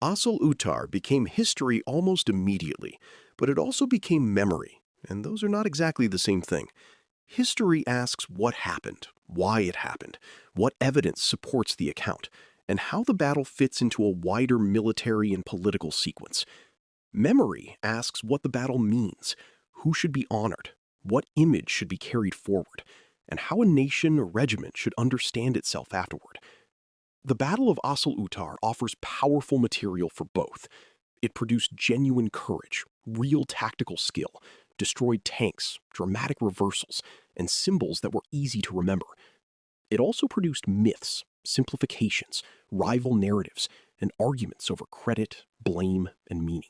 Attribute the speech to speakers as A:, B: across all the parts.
A: Asal Uttar became history almost immediately, but it also became memory, and those are not exactly the same thing. History asks what happened, why it happened, what evidence supports the account, and how the battle fits into a wider military and political sequence. Memory asks what the battle means, who should be honored, what image should be carried forward, and how a nation or regiment should understand itself afterward. The Battle of Asal Uttar offers powerful material for both. It produced genuine courage, real tactical skill, destroyed tanks, dramatic reversals, and symbols that were easy to remember. It also produced myths, simplifications, rival narratives, and arguments over credit, blame, and meaning.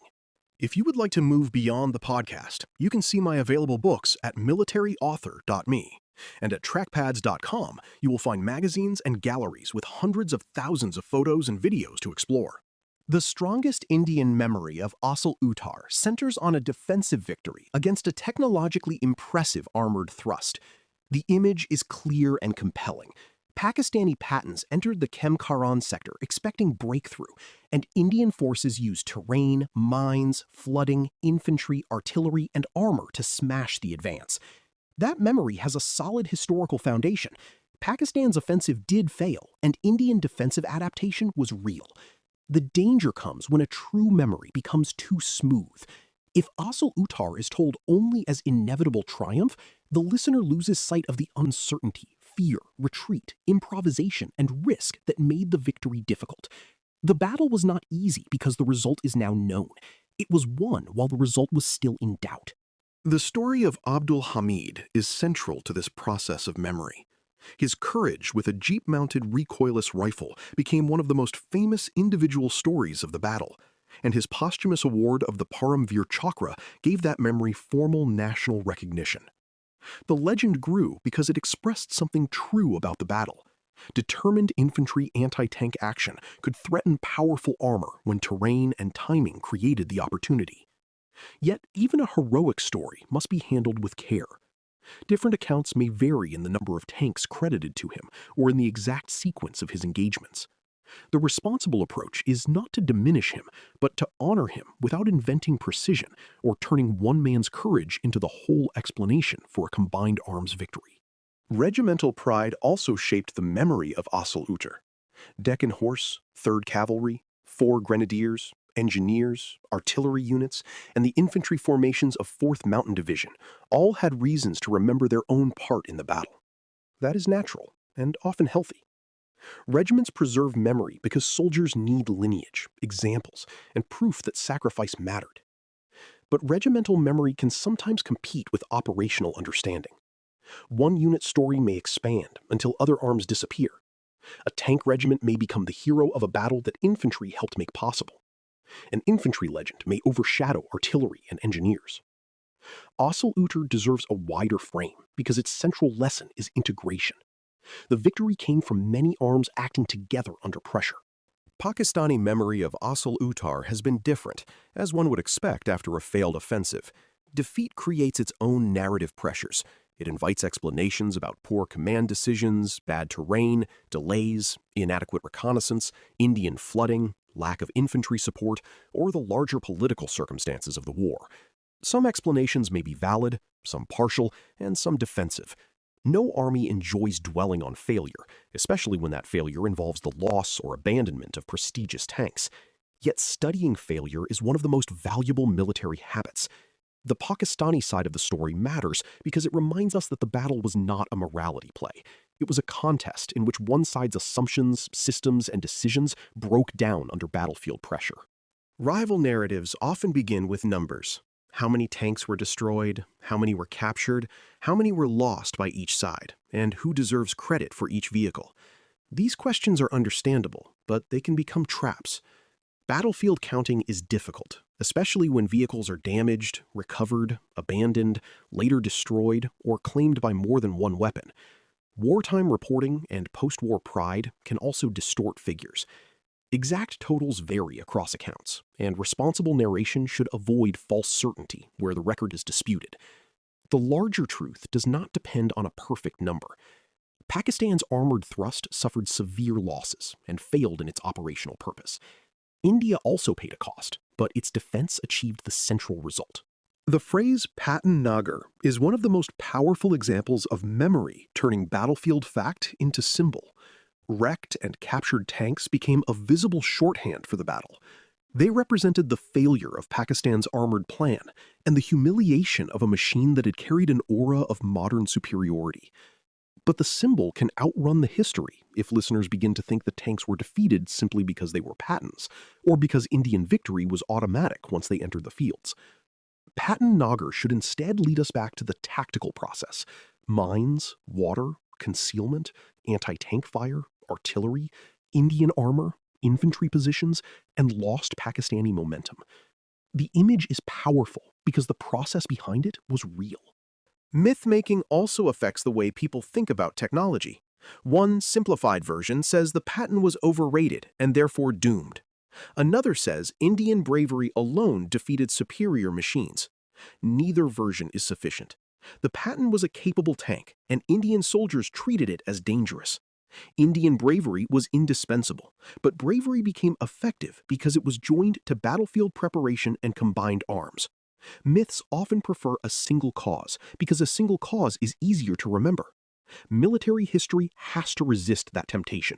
A: If you would like to move beyond the podcast, you can see my available books at militaryauthor.me. And at trackpads.com, you will find magazines and galleries with hundreds of thousands of photos and videos to explore. The strongest Indian memory of Asal Uttar centers on a defensive victory against a technologically impressive armored thrust. The image is clear and compelling. Pakistani Pattons entered the Kemkaran sector expecting breakthrough, and Indian forces used terrain, mines, flooding, infantry, artillery, and armor to smash the advance. That memory has a solid historical foundation. Pakistan's offensive did fail, and Indian defensive adaptation was real. The danger comes when a true memory becomes too smooth. If Asal Uttar is told only as inevitable triumph, the listener loses sight of the uncertainty, fear, retreat, improvisation, and risk that made the victory difficult. The battle was not easy because the result is now known. It was won while the result was still in doubt. The story of Abdul Hamid is central to this process of memory. His courage with a jeep-mounted recoilless rifle became one of the most famous individual stories of the battle, and his posthumous award of the Paramveer Chakra gave that memory formal national recognition. The legend grew because it expressed something true about the battle. Determined infantry anti-tank action could threaten powerful armor when terrain and timing created the opportunity. Yet, even a heroic story must be handled with care. Different accounts may vary in the number of tanks credited to him or in the exact sequence of his engagements. The responsible approach is not to diminish him, but to honor him without inventing precision or turning one man's courage into the whole explanation for a combined arms victory. Regimental pride also shaped the memory of Asal Uttar. Deccan Horse, 3rd Cavalry, 4 Grenadiers, engineers, artillery units, and the infantry formations of 4th Mountain Division all had reasons to remember their own part in the battle. That is natural and often healthy. Regiments preserve memory because soldiers need lineage, examples, and proof that sacrifice mattered. But regimental memory can sometimes compete with operational understanding. One unit's story may expand until other arms disappear. A tank regiment may become the hero of a battle that infantry helped make possible. An infantry legend may overshadow artillery and engineers. Asal Uttar deserves a wider frame because its central lesson is integration. The victory came from many arms acting together under pressure. Pakistani memory of Asal Uttar has been different, as one would expect after a failed offensive. Defeat creates its own narrative pressures. It invites explanations about poor command decisions, bad terrain, delays, inadequate reconnaissance, Indian flooding, lack of infantry support, or the larger political circumstances of the war. Some explanations may be valid, some partial, and some defensive. No army enjoys dwelling on failure, especially when that failure involves the loss or abandonment of prestigious tanks. Yet studying failure is one of the most valuable military habits. The Pakistani side of the story matters because it reminds us that the battle was not a morality play. It was a contest in which one side's assumptions, systems, and decisions broke down under battlefield pressure. Rival narratives often begin with numbers. How many tanks were destroyed, how many were captured, how many were lost by each side, and who deserves credit for each vehicle. These questions are understandable, but they can become traps. Battlefield counting is difficult, especially when vehicles are damaged, recovered, abandoned, later destroyed, or claimed by more than one weapon. Wartime reporting and post-war pride can also distort figures. Exact totals vary across accounts, and responsible narration should avoid false certainty where the record is disputed. The larger truth does not depend on a perfect number. Pakistan's armored thrust suffered severe losses and failed in its operational purpose. India also paid a cost, but its defense achieved the central result. The phrase Patton Nagar is one of the most powerful examples of memory turning battlefield fact into symbol. Wrecked and captured tanks became a visible shorthand for the battle. They represented the failure of Pakistan's armored plan and the humiliation of a machine that had carried an aura of modern superiority. But the symbol can outrun the history if listeners begin to think the tanks were defeated simply because they were Pattons, or because Indian victory was automatic once they entered the fields. Patton Nagar should instead lead us back to the tactical process: mines, water, concealment, anti-tank fire, artillery, Indian armor, infantry positions, and lost Pakistani momentum. The image is powerful because the process behind it was real. Myth-making also affects the way people think about technology. One simplified version says the Patton was overrated and therefore doomed. Another says Indian bravery alone defeated superior machines. Neither version is sufficient. The Patton was a capable tank, and Indian soldiers treated it as dangerous. Indian bravery was indispensable, but bravery became effective because it was joined to battlefield preparation and combined arms. Myths often prefer a single cause because a single cause is easier to remember. Military history has to resist that temptation.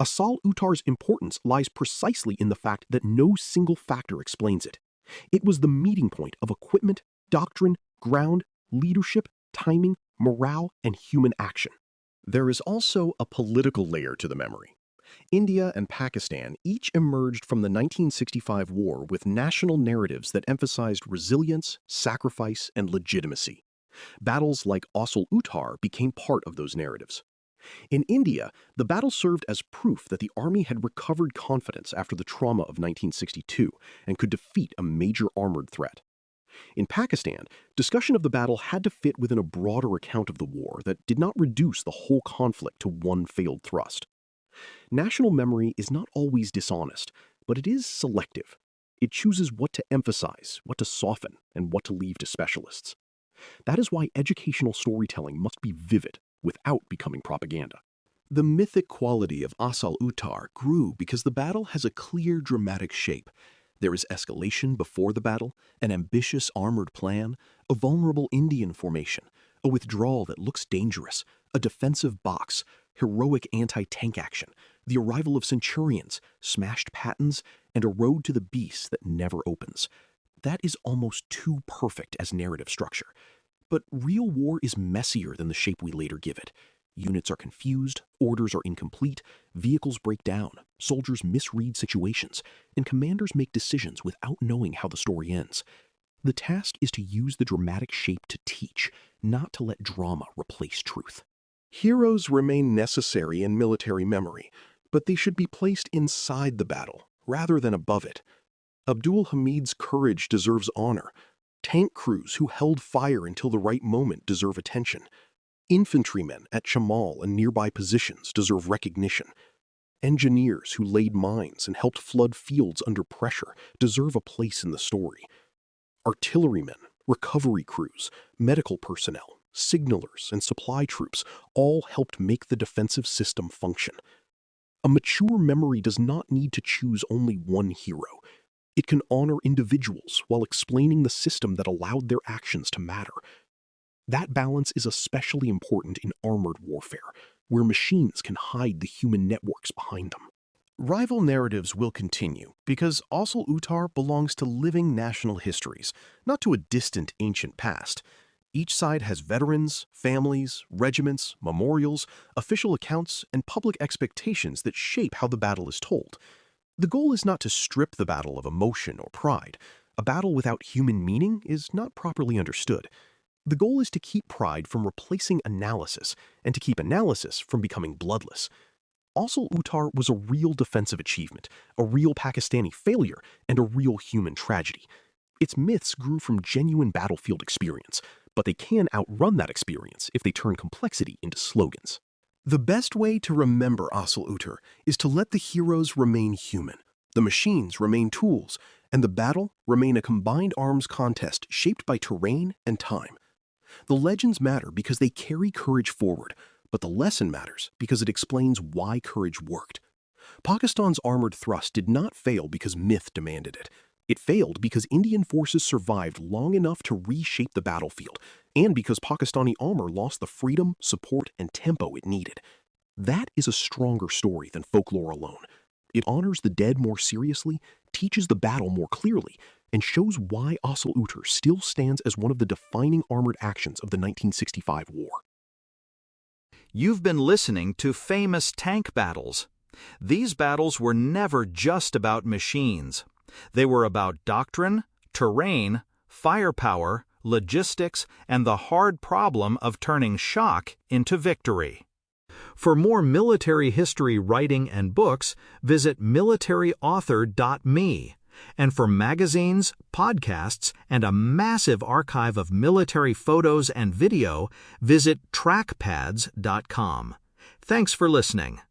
A: Asal Uttar's importance lies precisely in the fact that no single factor explains it. It was the meeting point of equipment, doctrine, ground, leadership, timing, morale, and human action. There is also a political layer to the memory. India and Pakistan each emerged from the 1965 war with national narratives that emphasized resilience, sacrifice, and legitimacy. Battles like Asal Uttar became part of those narratives. In India, the battle served as proof that the army had recovered confidence after the trauma of 1962 and could defeat a major armored threat. In Pakistan, discussion of the battle had to fit within a broader account of the war that did not reduce the whole conflict to one failed thrust. National memory is not always dishonest, but it is selective. It chooses what to emphasize, what to soften, and what to leave to specialists. That is why educational storytelling must be vivid without becoming propaganda. The mythic quality of Asal Uttar grew because the battle has a clear dramatic shape. There is escalation before the battle, an ambitious armored plan, a vulnerable Indian formation, a withdrawal that looks dangerous, a defensive box, heroic anti-tank action, the arrival of centurions, smashed Pattons, and a road to the beast that never opens. That is almost too perfect as narrative structure. But real war is messier than the shape we later give it. Units are confused, orders are incomplete, vehicles break down, soldiers misread situations, and commanders make decisions without knowing how the story ends. The task is to use the dramatic shape to teach, not to let drama replace truth. Heroes remain necessary in military memory, but they should be placed inside the battle rather than above it. Abdul Hamid's courage deserves honor. Tank crews who held fire until the right moment deserve attention. Infantrymen at Chamal and nearby positions deserve recognition. Engineers who laid mines and helped flood fields under pressure deserve a place in the story. Artillerymen, recovery crews, medical personnel, signalers, and supply troops all helped make the defensive system function. A mature memory does not need to choose only one hero. It can honor individuals while explaining the system that allowed their actions to matter. That balance is especially important in armored warfare, where machines can hide the human networks behind them. Rival narratives will continue because Asal Uttar belongs to living national histories, not to a distant ancient past. Each side has veterans, families, regiments, memorials, official accounts, and public expectations that shape how the battle is told. The goal is not to strip the battle of emotion or pride. A battle without human meaning is not properly understood. The goal is to keep pride from replacing analysis and to keep analysis from becoming bloodless. Asal Uttar was a real defensive achievement, a real Pakistani failure, and a real human tragedy. Its myths grew from genuine battlefield experience, but they can outrun that experience if they turn complexity into slogans. The best way to remember Asal Uttar is to let the heroes remain human, the machines remain tools, and the battle remain a combined arms contest shaped by terrain and time. The legends matter because they carry courage forward, but the lesson matters because it explains why courage worked. Pakistan's armored thrust did not fail because myth demanded it. It failed because Indian forces survived long enough to reshape the battlefield, and because Pakistani armor lost the freedom, support, and tempo it needed. That is a stronger story than folklore alone. It honors the dead more seriously, teaches the battle more clearly, and shows why Asal Uttar still stands as one of the defining armored actions of the 1965 war.
B: You've been listening to Famous Tank Battles. These battles were never just about machines. They were about doctrine, terrain, firepower, logistics, and the hard problem of turning shock into victory. For more military history writing and books, visit militaryauthor.me. And for magazines, podcasts, and a massive archive of military photos and video, visit trackpads.com. Thanks for listening.